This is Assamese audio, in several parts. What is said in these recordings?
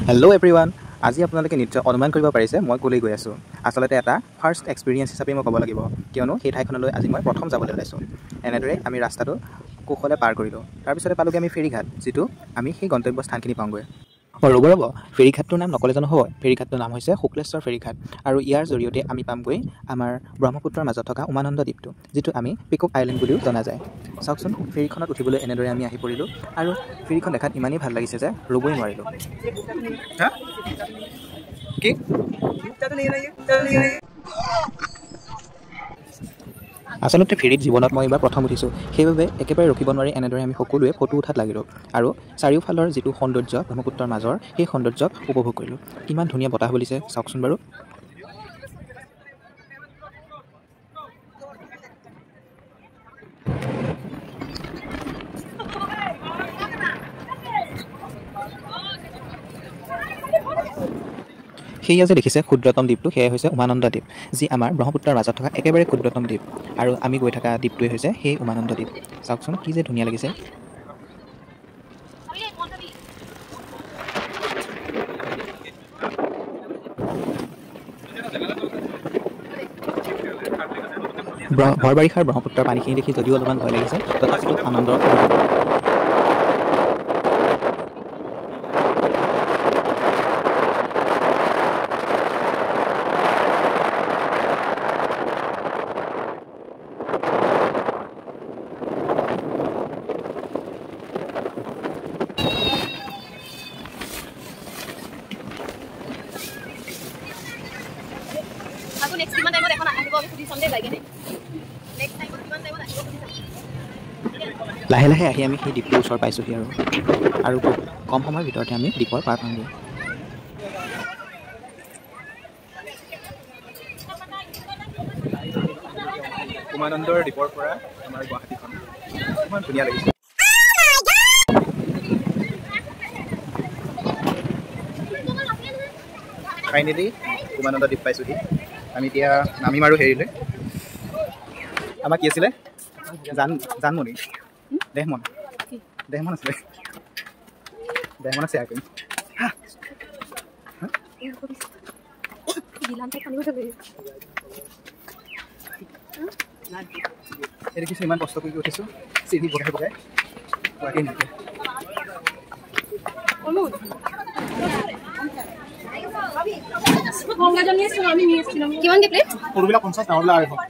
হেল্ল' এভৰিৱান, আজি আপোনালোকে নিশ্চয় অনুমান কৰিব পাৰিছে মই ক'লৈ গৈ আছোঁ। আচলতে এটা ফাৰ্ষ্ট এক্সপিৰিয়েঞ্চ হিচাপে মই ক'ব লাগিব, কিয়নো সেই ঠাইখনলৈ আজি মই প্ৰথম যাবলৈ ওলাইছোঁ। এনেদৰে আমি ৰাস্তাটো কুশলে পাৰ কৰিলোঁ। তাৰপিছতে পালোঁগৈ আমি ফেৰীঘাট, যিটো আমি সেই গন্তব্য স্থানখিনি পাওঁগৈ। ৰ'ব, ফেৰীঘাটটোৰ নাম নকলে জানো হ'ব। ফেৰীঘাটটোৰ নাম হৈছে শুক্লেশ্বৰ ফেৰীঘাট, আৰু ইয়াৰ জৰিয়তে আমি পামগৈ আমাৰ ব্ৰহ্মপুত্ৰৰ মাজত থকা উমানন্দ দ্বীপটো, যিটো আমি পিকক আইলেণ্ড বুলিও জনা যায়। চাওকচোন, ফেৰীখনত উঠিবলৈ এনেদৰে আমি আহি পৰিলোঁ, আৰু ফেৰীখন দেখাত ইমানেই ভাল লাগিছে যে ৰ'বই নোৱাৰিলোঁ। আচলতে ফেৰীত জীৱনত মই এইবাৰ প্ৰথম উঠিছোঁ, সেইবাবে একেবাৰে ৰখিব নোৱাৰি এনেদৰে আমি সকলোৱে ফটো উঠাত লাগিলোঁ, আৰু চাৰিওফালৰ যিটো সৌন্দৰ্য ব্ৰহ্মপুত্ৰৰ মাজৰ, সেই সৌন্দৰ্যক উপভোগ কৰিলোঁ। কিমান ধুনীয়া বতাহ বলিছে চাওকচোন বাৰু। সেয়া যে দেখিছে ক্ষুদ্ৰতম দ্বীপটো, সেয়াই হৈছে উমানন্দ দ্বীপ, যি আমাৰ ব্ৰহ্মপুত্ৰৰ মাজত থকা একেবাৰে ক্ষুদ্ৰতম দ্বীপ, আৰু আমি গৈ থকা দ্বীপটোৱে হৈছে সেই উমানন্দ দ্বীপ। চাওকচোন কি যে ধুনীয়া লাগিছে। ভৰ বাৰিষাৰ ব্ৰহ্মপুত্ৰৰ পানীখিনি দেখি যদিও অলপমান ভয় লাগিছে, তথাপিতো আনন্দ। লাহে লাহে আহি আমি সেই দ্বীপটোৰ ওচৰ পাইছোঁহি, আৰু খুব কম সময়ৰ ভিতৰতে আমি দ্বীপৰ পাৰ পামগৈ। উমানন্দৰ দ্বীপৰ পৰা আমাৰ গুৱাহাটীখন ইমান ধুনীয়া লাগিছে। ফাইনেলি উমানন্দ দ্বীপ পাইছোঁহি। আমি এতিয়া নামিম আৰু হেৰিলৈ। আমাৰ কি আছিলে? জানমণি দেহমন আছিলে, দেহমন আছে আৰু দেখিছোঁ ইমান কষ্ট কৰি উঠিছোঁ, চিৰি বগাই বগাই বাকী নিদিয়ে। কিমান দিয়ে প্লেট? সৰুবিলাক 50, ডাঙৰবিলাক 250।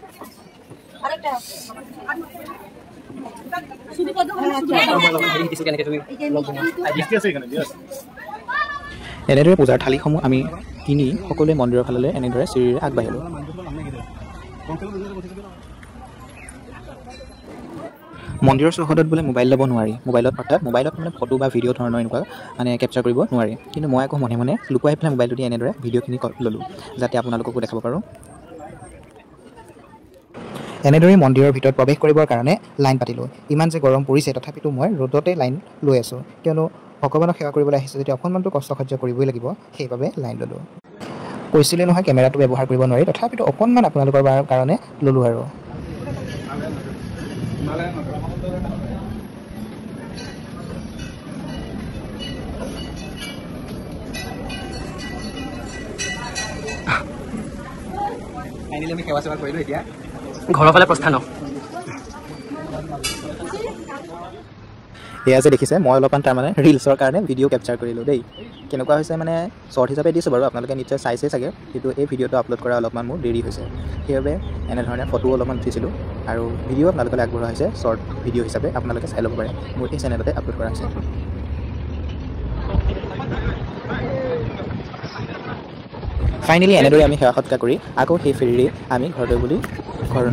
এনেদৰে পূজাৰ থালিসমূহ আমি কিনি সকলোৱে মন্দিৰৰ ফাললৈ এনেদৰে চিৰিৰে আগবাঢ়িলোঁ। মন্দিৰৰ চৌহদত বোলে মোবাইল ল'ব নোৱাৰি, মোবাইলত মানে ফটো বা ভিডিঅ' ধৰণৰ এনেকুৱা মানে কেপচাৰ কৰিব নোৱাৰি, কিন্তু মই আকৌ মনে মনে লুকুৱাই পেলাই মোবাইলটো দি এনেদৰে ভিডিঅ'খিনি ল'লোঁ, যাতে আপোনালোককো দেখাব পাৰোঁ। এনেদৰে মন্দিৰৰ ভিতৰত প্ৰৱেশ কৰিবৰ কাৰণে লাইন পাতিলোঁ। ইমান যে গৰম পৰিছে, তথাপিতো মই ৰ'দতে লাইন লৈ আছোঁ, কিয়নো ভগৱানক সেৱা কৰিবলৈ আহিছোঁ যেতিয়া অকণমানটো কষ্ট সহ্য কৰিবই লাগিব, সেইবাবে লাইন ল'লোঁ। কৈছিলে নহয় কেমেৰাটো ব্যৱহাৰ কৰিব নোৱাৰি, তথাপিতো অকণমান আপোনালোকৰ কাৰণে ল'লোঁ আৰু। ফাইনেলি আমি সেৱা চেৱা কৰিলোঁ, এতিয়া ঘৰৰ ফালে প্ৰস্থান। এয়া যে দেখিছে, মই অলপমান তাৰমানে ৰিলছৰ কাৰণে ভিডিঅ' কেপচাৰ কৰিলোঁ দেই। কেনেকুৱা হৈছে মানে শ্বৰ্ট হিচাপে দিছোঁ বাৰু, আপোনালোকে নিশ্চয় চাইছে চাগে, কিন্তু এই ভিডিঅ'টো আপলোড কৰা অলপমান মোৰ দেৰি হৈছে, সেইবাবে এনেধৰণে ফটো অলপমান উঠিছিলোঁ, আৰু ভিডিঅ' আপোনালোকলৈ আগবঢ়োৱা হৈছে শ্বৰ্ট ভিডিঅ' হিচাপে, আপোনালোকে চাই ল'ব পাৰে, মোৰ এই চেনেলতে আপলোড কৰা হৈছে। ফাইনেলি এনেদৰে আমি সেৱা সৎকাৰ কৰি আকৌ সেই ফেৰীৰে আমি ঘৰলৈ বুলি ঘৰলৈ